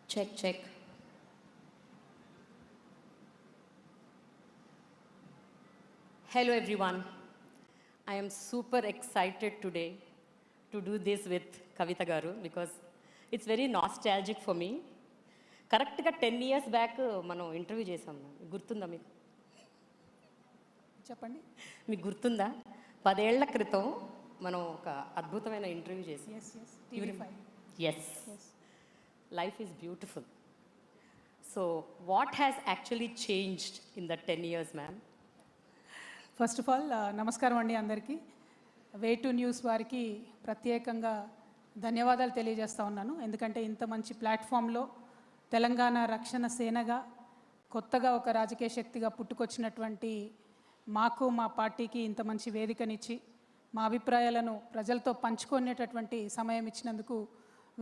Check, check. Hello, everyone. I am super excited today to do this with Kavita Garu because it's very nostalgic for me. కరెక్ట్గా 10 years back మనం interview చేసాం. గుర్తుందా మీకు? చెప్పండి. మీకు గుర్తుందా? 10 ఏళ్ల క్రితం మనం ఒక అద్భుతమైన ఇంటర్వ్యూ చేసాం. Yes, life is beautiful. So what has actually changed in the 10 years, ma'am? First of all నమస్కారం అండి అందరికీ. వే2 న్యూస్ వారికి ప్రత్యేకంగా ధన్యవాదాలు తెలియజేస్తూ ఉన్నాను. ఎందుకంటే ఇంత మంచి ప్లాట్ఫామ్లో తెలంగాణ రక్షణ సేనగా కొత్తగా ఒక రాజకీయ శక్తిగా పుట్టుకొచ్చినటువంటి మాకు మా పార్టీకి ఇంత మంచి వేదికనిచ్చి మా అభిప్రాయాలను ప్రజలతో పంచుకునేటటువంటి సమయం ఇచ్చినందుకు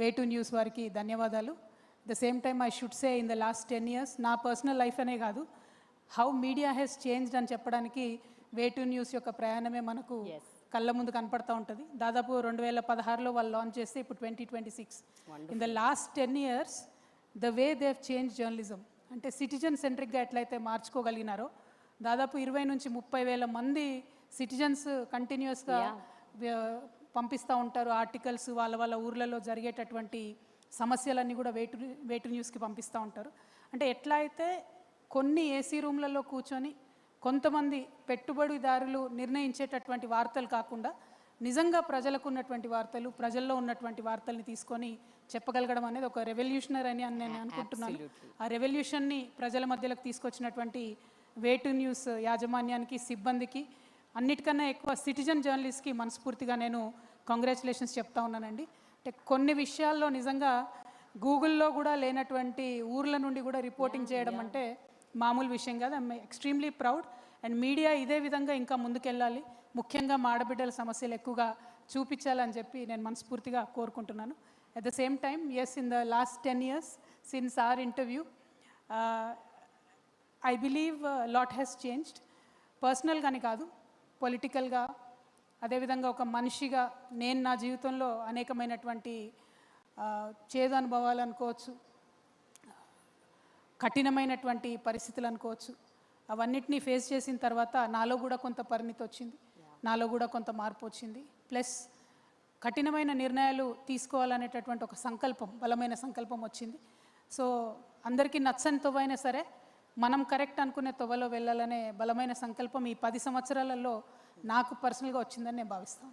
వే2 న్యూస్ వారికి ధన్యవాదాలు. The same time I should say in the last 10 years నా పర్సనల్ లైఫ్ అనే కాదు, హౌ మీడియా హెస్ చేంజ్డ్ అని చెప్పడానికి వే2 న్యూస్ యొక్క ప్రయాణమే మనకు కళ్ళ ముందు కనపడతా ఉంటుంది. దాదాపు 2016లో వాళ్ళు లాంచ్ చేస్తే ఇప్పుడు 2026. In the last 10 years the way they have change journalism అంటే సిటిజన్ సెంట్రిక్గా ఎట్లయితే మార్చుకోగలిగినారో దాదాపు 20 నుంచి 30,000 మంది సిటిజన్స్ కంటిన్యూస్గా పంపిస్తూ ఉంటారు ఆర్టికల్స్, వాళ్ళ ఊర్లలో జరిగేటటువంటి సమస్యలన్నీ కూడా వే2 న్యూస్కి పంపిస్తూ ఉంటారు. అంటే ఎట్లా అయితే కొన్ని ఏసీ రూమ్లలో కూర్చొని కొంతమంది పెట్టుబడిదారులు నిర్ణయించేటటువంటి వార్తలు కాకుండా నిజంగా ప్రజలకు ఉన్నటువంటి వార్తలు, ప్రజల్లో ఉన్నటువంటి వార్తల్ని తీసుకొని చెప్పగలగడం అనేది ఒక రెవల్యూషనరీ అని నేను అనుకుంటున్నాను. ఆ రెవల్యూషన్ని ప్రజల మధ్యలోకి తీసుకొచ్చినటువంటి వే2 న్యూస్ యాజమాన్యానికి, సిబ్బందికి, అన్నిటికన్నా ఎక్కువ సిటిజన్ జర్నలిస్ట్కి మనస్ఫూర్తిగా నేను కంగ్రాచులేషన్స్ చెప్తా ఉన్నానండి. అంటే కొన్ని విషయాల్లో నిజంగా గూగుల్లో కూడా లేనటువంటి ఊర్ల నుండి కూడా రిపోర్టింగ్ చేయడం అంటే మామూలు విషయం కాదు. I'm extremely proud. And media ఇదే విధంగా ఇంకా ముందుకెళ్ళాలి, ముఖ్యంగా మా ఆడబిడ్డల సమస్యలు ఎక్కువగా చూపించాలని చెప్పి నేను మనస్ఫూర్తిగా కోరుకుంటున్నాను. At the same time yes, in the last 10 years since our interview I believe lot has changed. పర్సనల్గాని కాదు, పొలిటికల్గా, అదేవిధంగా ఒక మనిషిగా నేను నా జీవితంలో అనేకమైనటువంటి చేదు అనుభవాలు అనుకోవచ్చు, కఠినమైనటువంటి పరిస్థితులు అనుకోవచ్చు, అవన్నిటినీ ఫేస్ చేసిన తర్వాత నాలో కూడా కొంత పరిణితి వచ్చింది, నాలో కూడా కొంత మార్పు వచ్చింది. ప్లస్ కఠినమైన నిర్ణయాలు తీసుకోవాలనేటటువంటి ఒక సంకల్పం, బలమైన సంకల్పం వచ్చింది. సో అందరికీ నచ్చని తొవ్వైనా సరే మనం కరెక్ట్ అనుకునే తొవ్వలో వెళ్ళాలనే బలమైన సంకల్పం ఈ 10 సంవత్సరాలలో నాకు పర్సనల్గా వచ్చిందని నేను భావిస్తాను.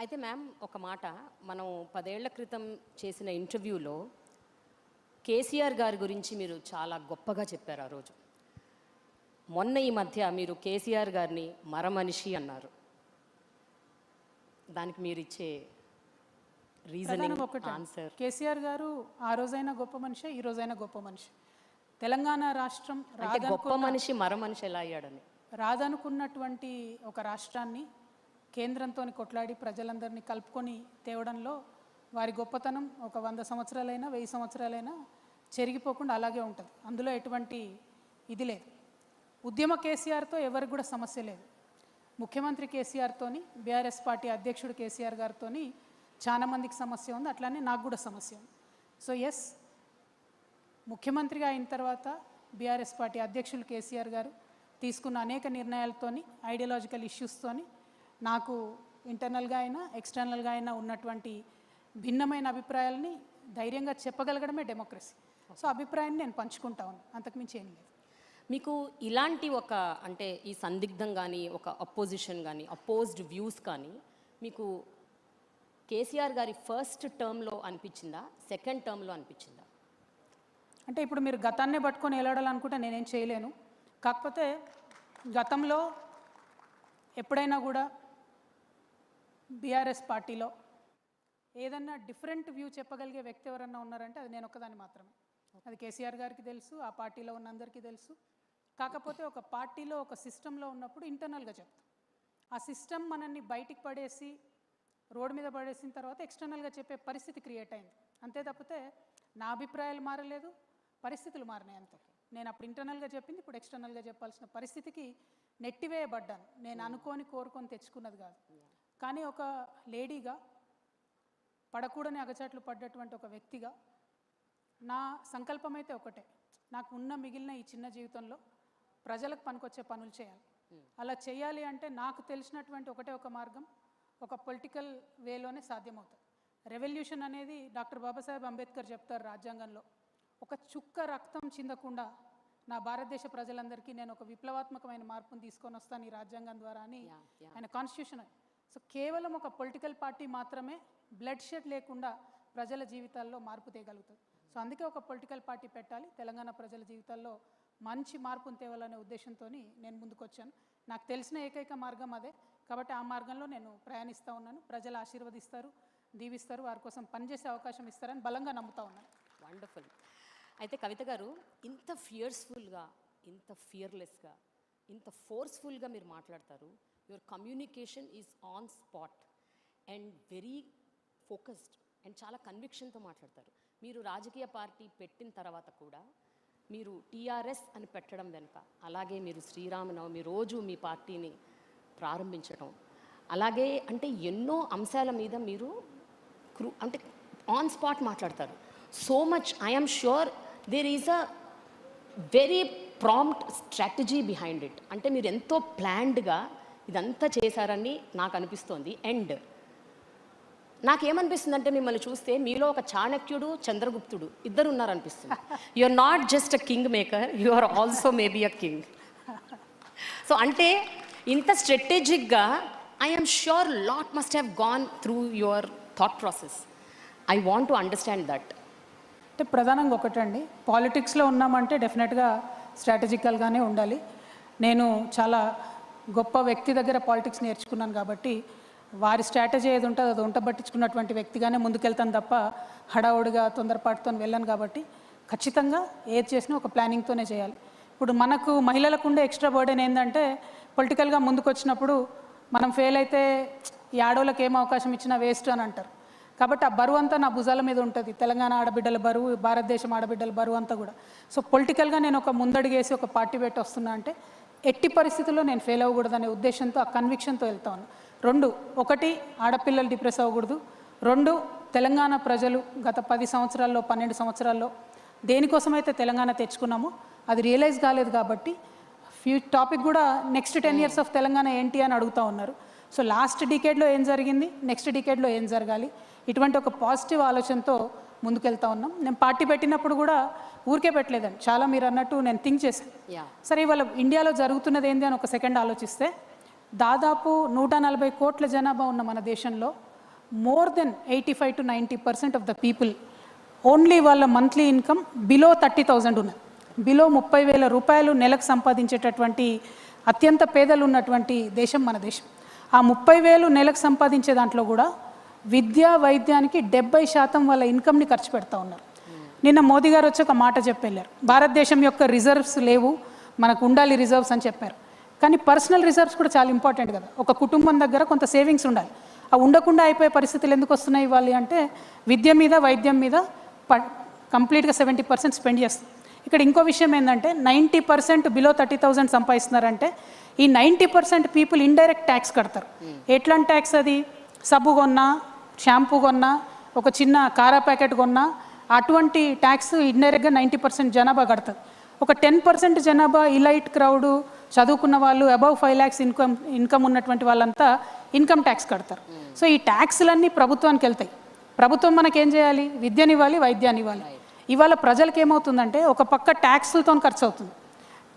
అయితే మ్యామ్ ఒక మాట, మనం 10 ఏళ్ల క్రితం చేసిన ఇంటర్వ్యూలో కేసీఆర్ గారి గురించి మీరు చాలా గొప్పగా చెప్పారు ఆ రోజు. మొన్న ఈ మధ్య మీరు కేసీఆర్ గారిని మరమనిషి అన్నారు. దానికి మీరు ఇచ్చే రీజనింగ్, ఆన్సర్? కేసీఆర్ గారు ఆ రోజైనా గొప్ప మనిషి, ఈ రోజైనా గొప్ప మనిషి. తెలంగాణ రాష్ట్రం గొప్ప మనిషి మరమనిషి ఎలా అయ్యాడని, రాదనుకున్నటువంటి ఒక రాష్ట్రాన్ని కేంద్రంతో కొట్లాడి ప్రజలందరినీ కలుపుకొని తేవడంలో వారి గొప్పతనం ఒక 100 సంవత్సరాలైనా 1000 సంవత్సరాలైనా చెరిగిపోకుండా అలాగే ఉంటుంది. అందులో ఎటువంటి ఇది లేదు. ఉద్యమ కేసీఆర్తో ఎవరికి కూడా సమస్య లేదు. ముఖ్యమంత్రి కేసీఆర్తోని, బీఆర్ఎస్ పార్టీ అధ్యక్షుడు కేసీఆర్ గారితోని చాలా మందికి సమస్య ఉంది, అట్లానే నాకు కూడా సమస్య ఉంది. సో ఎస్, ముఖ్యమంత్రిగా అయిన తర్వాత బీఆర్ఎస్ పార్టీ అధ్యక్షులు కేసీఆర్ గారు తీసుకున్న అనేక నిర్ణయాలతోని, ఐడియాలజికల్ ఇష్యూస్తోని నాకు ఇంటర్నల్గా అయినా ఎక్స్టర్నల్గా అయినా ఉన్నటువంటి భిన్నమైన అభిప్రాయాలని ధైర్యంగా చెప్పగలగడమే డెమోక్రసీ. సో అభిప్రాయాన్ని నేను పంచుకుంటా ఉన్నాను, అంతకుమించి ఏం లేదు. మీకు ఇలాంటి ఒక అంటే ఈ సందిగ్ధం కానీ, ఒక అపోజిషన్ కానీ, అపోజ్డ్ వ్యూస్ కానీ మీకు కేసీఆర్ గారి ఫస్ట్ టర్మ్లో అనిపించిందా, సెకండ్ టర్మ్లో అనిపించిందా? అంటే ఇప్పుడు మీరు గతాన్నే పట్టుకొని వెళ్ళాడాలనుకుంటే నేనేం చేయలేను. కాకపోతే గతంలో ఎప్పుడైనా కూడా బీఆర్ఎస్ పార్టీలో ఏదన్నా డిఫరెంట్ వ్యూ చెప్పగలిగే వ్యక్తి ఎవరన్నా ఉన్నారంటే అది నేను ఒక్కదాన్ని మాత్రమే. అది కేసీఆర్ గారికి తెలుసు, ఆ పార్టీలో ఉన్న అందరికీ తెలుసు. కాకపోతే ఒక పార్టీలో ఒక సిస్టంలో ఉన్నప్పుడు ఇంటర్నల్గా చెప్తాం. ఆ సిస్టమ్ మనల్ని బయటికి పడేసి రోడ్డు మీద పడేసిన తర్వాత ఎక్స్టర్నల్గా చెప్పే పరిస్థితి క్రియేట్ అయింది. అంతే తప్పితే నా అభిప్రాయాలు మారలేదు, పరిస్థితులు మారినాయి అంతే. నేను అప్పుడు ఇంటర్నల్గా చెప్పింది ఇప్పుడు ఎక్స్టర్నల్గా చెప్పాల్సిన పరిస్థితికి నెట్టివేయబడ్డాను. నేను అనుకోని కోరుకొని తెచ్చుకున్నది కాదు. కానీ ఒక లేడీగా, పడకూడని అగచాట్లు పడ్డటువంటి ఒక వ్యక్తిగా నా సంకల్పం అయితే ఒకటే, నాకు ఉన్న మిగిలిన ఈ చిన్న జీవితంలో ప్రజలకు పనికొచ్చే పనులు చేయాలి. అలా చేయాలి అంటే నాకు తెలిసినటువంటి ఒకటే ఒక మార్గం, ఒక పొలిటికల్ వేలోనే సాధ్యమవుతుంది. రెవల్యూషన్ అనేది డాక్టర్ బాబాసాహెబ్ అంబేద్కర్ చెప్తారు రాజ్యాంగంలో, ఒక చుక్క రక్తం చిందకుండా నా భారతదేశ ప్రజలందరికీ నేను ఒక విప్లవాత్మకమైన మార్పును తీసుకొని వస్తాను ఈ రాజ్యాంగం ద్వారా అని ఆయన కాన్స్టిట్యూషన్. సో కేవలం ఒక పొలిటికల్ పార్టీ మాత్రమే బ్లడ్ షెడ్ లేకుండా ప్రజల జీవితాల్లో మార్పు తేగలుగుతుంది. సో అందుకే ఒక పొలిటికల్ పార్టీ పెట్టాలి, తెలంగాణ ప్రజల జీవితాల్లో మంచి మార్పును తేవాలనే ఉద్దేశంతో నేను ముందుకు వచ్చాను. నాకు తెలిసిన ఏకైక మార్గం అదే, కాబట్టి ఆ మార్గంలో నేను ప్రయాణిస్తూ ఉన్నాను. ప్రజలు ఆశీర్వదిస్తారు, దీవిస్తారు, వారి కోసం పనిచేసే అవకాశం ఇస్తారని బలంగా నమ్ముతా ఉన్నాను. వండర్ఫుల్. అయితే కవిత గారు, ఇంత ఫియర్స్ఫుల్గా, ఇంత ఫియర్లెస్గా, ఇంత ఫోర్స్ఫుల్గా మీరు మాట్లాడతారు. Your communication is on spot and very focused and చాలా కన్విక్షన్తో మాట్లాడతారు. మీరు రాజకీయ పార్టీ పెట్టిన తర్వాత కూడా మీరు టీఆర్ఎస్ అని పెట్టడం వెనుక, అలాగే మీరు శ్రీరామనవమి రోజు మీ పార్టీని ప్రారంభించడం, అలాగే అంటే ఎన్నో అంశాల మీద మీరు అంటే ఆన్ స్పాట్ మాట్లాడతారు. So much I'm sure there is a very prompt strategy behind it. అంటే మీరు ఎంతో ప్లాన్డ్గా ఇదంతా చేశారని నాకు అనిపిస్తోంది. అండ్ నాకేమనిపిస్తుంది అంటే మిమ్మల్ని చూస్తే మీలో ఒక చాణక్యుడు, చంద్రగుప్తుడు ఇద్దరు ఉన్నారనిపిస్తుంది. You are not just a king maker, you are also maybe a king. So అంటే ఇంత స్ట్రాటజిక్గా I'm sure lot must have gone through your thought process. I want to understand that. అంటే ప్రధానంగా ఒకటండి, పాలిటిక్స్లో ఉన్నామంటే డెఫినెట్గా స్ట్రాటజికల్గానే ఉండాలి. నేను చాలా గొప్ప వ్యక్తి దగ్గర పాలిటిక్స్ నేర్చుకున్నాను కాబట్టి వారి స్ట్రాటజీ ఏది ఉంటుందో అది వంట పట్టించుకున్నటువంటి వ్యక్తిగానే ముందుకెళ్తాను తప్ప హడావుడిగా తొందరపాటుతో వెళ్ళను. కాబట్టి ఖచ్చితంగా ఏది చేసినా ఒక ప్లానింగ్తోనే చేయాలి. ఇప్పుడు మనకు మహిళలకు ఉండే ఎక్స్ట్రా బర్డెన్ ఏంటంటే పొలిటికల్గా ముందుకు వచ్చినప్పుడు మనం ఫెయిల్ అయితే ఈ ఆడవాళ్ళకి ఏం అవకాశం ఇచ్చినా వేస్ట్ అని అంటారు. కాబట్టి ఆ బరువు అంతా నా భుజాల మీద ఉంటుంది, తెలంగాణ ఆడబిడ్డల బరువు, భారతదేశం ఆడబిడ్డల బరువు అంతా కూడా. సో పొలిటికల్గా నేను ఒక ముందడుగేసి ఒక పార్టీ పెట్టి వస్తున్నా అంటే ఎట్టి పరిస్థితుల్లో నేను ఫెయిల్ అవ్వకూడదనే ఉద్దేశంతో, ఆ కన్విక్షన్తో వెళ్తా ఉన్నాను. రెండు, ఒకటి ఆడపిల్లలు డిప్రెస్ అవ్వకూడదు. రెండు, తెలంగాణ ప్రజలు గత 10 సంవత్సరాల్లో 12 సంవత్సరాల్లో దేనికోసమైతే తెలంగాణ తెచ్చుకున్నామో అది రియలైజ్ కాలేదు. కాబట్టి టాపిక్ కూడా నెక్స్ట్ 10 years ఆఫ్ తెలంగాణ ఏంటి అని అడుగుతూ ఉన్నారు. సో లాస్ట్ డికేడ్లో ఏం జరిగింది, నెక్స్ట్ డికేడ్లో ఏం జరగాలి, ఇటువంటి ఒక పాజిటివ్ ఆలోచనతో ముందుకెళ్తా ఉన్నాం. నేను పార్టీ పెట్టినప్పుడు కూడా ఊరికే పెట్టలేదండి, చాలా మీరు అన్నట్టు నేను థింక్ చేశాను. సరే ఇవాళ ఇండియాలో జరుగుతున్నది ఏంది అని ఒక సెకండ్ ఆలోచిస్తే, దాదాపు 140 కోట్ల జనాభా ఉన్న మన దేశంలో more than 85 to 90% of the people only వాళ్ళ మంత్లీ ఇన్కమ్ బిలో 30,000 ఉన్నది. బిలో 30,000 రూపాయలు నెలకు సంపాదించేటటువంటి అత్యంత పేదలు ఉన్నటువంటి దేశం మన దేశం. ఆ 30,000 నెలకు సంపాదించే దాంట్లో కూడా విద్యా వైద్యానికి 70% వాళ్ళ ఇన్కమ్ని ఖర్చు పెడతా ఉన్నారు. నిన్న మోదీ గారు వచ్చి ఒక మాట చెప్పి వెళ్ళారు, భారతదేశం యొక్క రిజర్వ్స్ లేవు, మనకు ఉండాలి రిజర్వ్స్ అని చెప్పారు. కానీ పర్సనల్ రిజర్వ్స్ కూడా చాలా ఇంపార్టెంట్ కదా. ఒక కుటుంబం దగ్గర కొంత సేవింగ్స్ ఉండాలి. ఆ ఉండకుండా అయిపోయే పరిస్థితులు ఎందుకు వస్తున్నాయి ఇవ్వాలి అంటే విద్య మీద, వైద్యం మీద కంప్లీట్గా 70% స్పెండ్ చేస్తాం. ఇక్కడ ఇంకో విషయం ఏంటంటే 90% బిలో 30,000 సంపాదిస్తున్నారంటే ఈ 90% పీపుల్ ఇండైరెక్ట్ ట్యాక్స్ కడతారు. ఎట్లాంటి ట్యాక్స్ అది? సబ్బు కొన్నా, షాంపూ కొన్నా, ఒక చిన్న కారా ప్యాకెట్ కొన్నా అటువంటి ట్యాక్స్ ఇండైరెక్ట్గా 90% జనాభా కడతారు. ఒక 10% జనాభా ఇలైట్ క్రౌడు, చదువుకున్న వాళ్ళు, అబవ్ 5 lakhs ఇన్కమ్ ఉన్నటువంటి వాళ్ళంతా ఇన్కమ్ ట్యాక్స్ కడతారు. సో ఈ ట్యాక్స్లన్నీ ప్రభుత్వానికి వెళ్తాయి. ప్రభుత్వం మనకేం చేయాలి? విద్యనివ్వాలి, వైద్యాన్ని ఇవ్వాలి. ఇవాళ ప్రజలకు ఏమవుతుందంటే ఒక పక్క ట్యాక్సులతో ఖర్చు అవుతుంది.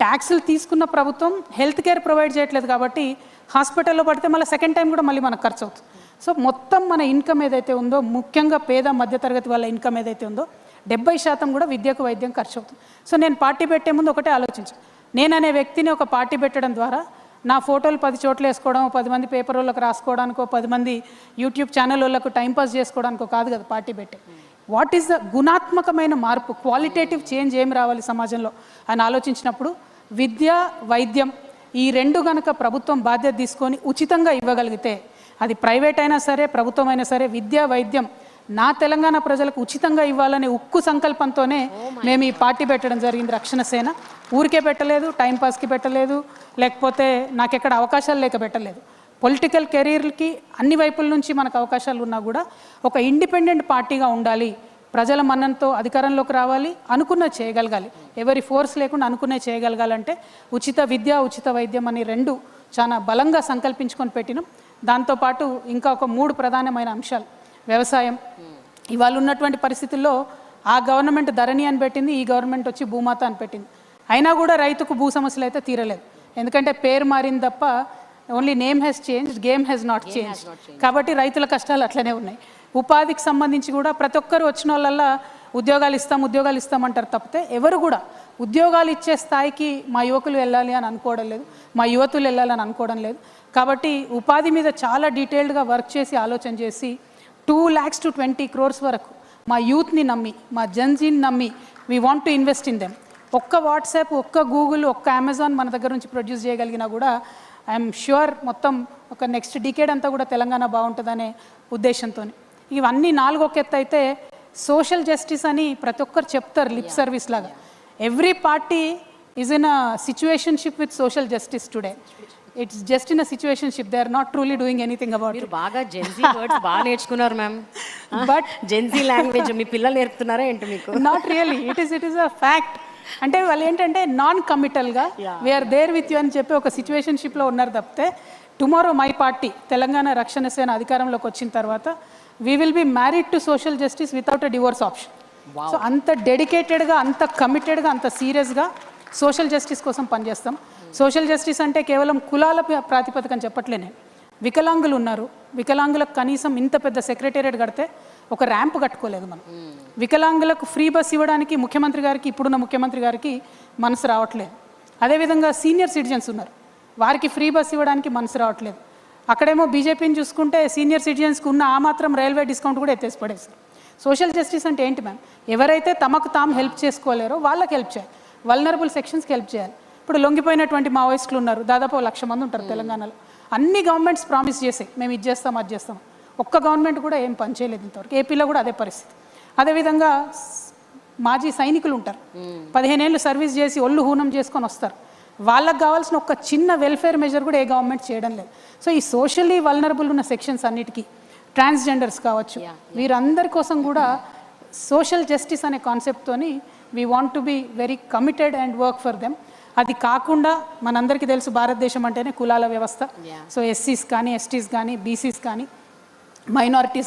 ట్యాక్సులు తీసుకున్న ప్రభుత్వం హెల్త్ కేర్ ప్రొవైడ్ చేయట్లేదు కాబట్టి హాస్పిటల్లో పడితే మళ్ళీ సెకండ్ టైం కూడా మళ్ళీ మనకు ఖర్చు అవుతుంది. సో మొత్తం మన ఇన్కమ్ ఏదైతే ఉందో, ముఖ్యంగా పేద మధ్యతరగతి వాళ్ళ ఇన్కమ్ ఏదైతే ఉందో 70% కూడా విద్యకు, వైద్యం ఖర్చు అవుతుంది. సో నేను పార్టీ పెట్టే ముందు ఒకటే ఆలోచించాను, నేననే వ్యక్తిని ఒక పార్టీ పెట్టడం ద్వారా నా ఫోటోలు 10 చోట్ల వేసుకోవడం, 10 మంది పేపర్ వాళ్ళకి రాసుకోవడానికో, 10 మంది యూట్యూబ్ ఛానల్ వాళ్ళకు టైంపాస్ చేసుకోవడానికో కాదు కదా పార్టీ పెట్టే. వాట్ ఈస్ ద గుణాత్మకమైన మార్పు, క్వాలిటేటివ్ చేంజ్ ఏం రావాలి సమాజంలో అని ఆలోచించినప్పుడు విద్య, వైద్యం ఈ రెండు గనక ప్రభుత్వం బాధ్యత తీసుకొని ఉచితంగా ఇవ్వగలిగితే, అది ప్రైవేట్ అయినా సరే, ప్రభుత్వం అయినా సరే, విద్య, వైద్యం నా తెలంగాణ ప్రజలకు ఉచితంగా ఇవ్వాలనే ఉక్కు సంకల్పంతోనే మేము ఈ పార్టీ పెట్టడం జరిగింది. రక్షణ సేన ఊరికే పెట్టలేదు, టైంపాస్కి పెట్టలేదు, లేకపోతే నాకెక్కడ అవకాశాలు లేక పెట్టలేదు. పొలిటికల్ కెరీర్కి అన్ని వైపుల నుంచి మనకు అవకాశాలు ఉన్నా కూడా ఒక ఇండిపెండెంట్ పార్టీగా ఉండాలి, ప్రజల మన్ననతో అధికారంలోకి రావాలి, అనుకున్నది చేయగలగాలి. ఎవరి ఫోర్స్ లేకుండా అనుకున్నది చేయగలగాలంటే ఉచిత విద్య, ఉచిత వైద్యం అని రెండు చాలా బలంగా సంకల్పించుకొని పెట్టినాం. దాంతోపాటు ఇంకా ఒక 3 ప్రధానమైన అంశాలు. వ్యవసాయం, ఇవాళ ఉన్నటువంటి పరిస్థితుల్లో ఆ గవర్నమెంట్ ధరణి అని పెట్టింది, ఈ గవర్నమెంట్ వచ్చి భూమాత అని పెట్టింది. అయినా కూడా రైతుకు భూ సమస్యలు అయితే తీరలేదు. ఎందుకంటే పేరు మారింది తప్ప only name has change, game has not change. కాబట్టి రైతుల కష్టాలు అట్లనే ఉన్నాయి. ఉపాధికి సంబంధించి కూడా ప్రతి ఒక్కరు వచ్చిన వాళ్ళల్లా ఉద్యోగాలు ఇస్తామంటారు తప్పితే ఎవరు కూడా ఉద్యోగాలు ఇచ్చే స్థాయికి మా యువకులు వెళ్ళాలి అని అనుకోవడం లేదు, మా యువతులు వెళ్ళాలని అనుకోవడం లేదు. కాబట్టి ఉపాధి మీద చాలా డీటెయిల్డ్గా వర్క్ చేసి ఆలోచన చేసి 2 lakhs to 20 crores వరకు మా యూత్ని నమ్మి, మా జన్జీని నమ్మి we want to invest in them. ఒక్క వాట్సాప్, ఒక్క గూగుల్, ఒక్క అమెజాన్ మన దగ్గర నుంచి ప్రొడ్యూస్ చేయగలిగినా కూడా ఐఎమ్ ష్యూర్ మొత్తం ఒక నెక్స్ట్ డికేడ్ అంతా కూడా తెలంగాణ బాగుంటుందనే ఉద్దేశంతో. ఇవన్నీ 4 ఒక ఎత్తు అయితే సోషల్ జస్టిస్ అని ప్రతి ఒక్కరు చెప్తారు లిప్ సర్వీస్ లాగా. Every party is in a situationship with social justice today. It's just in a situationship, they are not truly doing anything about it. బాగా జెన్జీ వర్డ్స్ బాగా నేర్చుకున్నారు మ్యామ్. బట్ జెన్జీ లాంగ్వేజ్ మీ పిల్లలు నేర్పుతున్నారా ఏంటి మీకు? Not really, it is a fact. అంటే వాళ్ళు ఏంటంటే నాన్ కమిటల్గా వీఆర్ దేర్ విత్ యూ అని చెప్పి ఒక సిచ్యువేషన్షిప్లో ఉన్నారు తప్పితే టుమారో మై పార్టీ తెలంగాణ రక్షణ సేన అధికారంలోకి వచ్చిన తర్వాత we will be married to social justice without a divorce option. So అంత డెడికేటెడ్గా, అంత కమిటెడ్గా, అంత సీరియస్గా సోషల్ జస్టిస్ కోసం పనిచేస్తాం. సోషల్ జస్టిస్ అంటే కేవలం కులాల ప్రాతిపదికన చెప్పట్లే నేను. వికలాంగులు ఉన్నారు, వికలాంగులకు కనీసం ఇంత పెద్ద సెక్రటేరియట్ కడితే ఒక ర్యాంప్ కట్టుకోలేదు మనం. వికలాంగులకు ఫ్రీ బస్ ఇవ్వడానికి ముఖ్యమంత్రి గారికి, ఇప్పుడున్న ముఖ్యమంత్రి గారికి మనసు రావట్లేదు. అదేవిధంగా సీనియర్ సిటిజన్స్ ఉన్నారు, వారికి ఫ్రీ బస్ ఇవ్వడానికి మనసు రావట్లేదు. అక్కడేమో బీజేపీని చూసుకుంటే సీనియర్ సిటిజన్స్కి ఉన్న ఆ మాత్రం రైల్వే డిస్కౌంట్ కూడా ఎత్తేసి పడేస్తారు. సోషల్ జస్టిస్ అంటే ఏంటి మ్యామ్? ఎవరైతే తమకు తాము హెల్ప్ చేసుకోలేరో వాళ్ళకి హెల్ప్ చేయాలి, వల్నరబుల్ సెక్షన్స్కి హెల్ప్ చేయాలి. ఇప్పుడు లొంగిపోయినటువంటి మావోయిస్టులు ఉన్నారు, దాదాపు 1,00,000 మంది ఉంటారు తెలంగాణలో. అన్ని గవర్నమెంట్స్ ప్రామిస్ చేసాయి మేము ఇది చేస్తాం అది చేస్తాం, ఒక్క గవర్నమెంట్ కూడా ఏం పని చేయలేదు ఇంతవరకు. ఏపీలో కూడా అదే పరిస్థితి. అదేవిధంగా మాజీ సైనికులు ఉంటారు, 15 ఏళ్ళు సర్వీస్ చేసి ఒళ్ళు హూనం చేసుకొని వస్తారు, వాళ్ళకు కావాల్సిన ఒక చిన్న వెల్ఫేర్ మెజర్ కూడా ఏ గవర్నమెంట్ చేయడం లేదు. సో ఈ సోషల్లీ వల్నరబుల్ ఉన్న సెక్షన్స్ అన్నిటికీ, ట్రాన్స్జెండర్స్ కావచ్చు, వీరందరి కోసం కూడా సోషల్ జస్టిస్ అనే కాన్సెప్ట్తోని we want to be very committed and work for them. అది కాకుండా మనందరికీ తెలుసు భారతదేశం అంటేనే కులాల వ్యవస్థ. సో ఎస్సీస్ కానీ, ఎస్టీస్ కానీ, బీసీస్ కానీ, మైనారిటీస్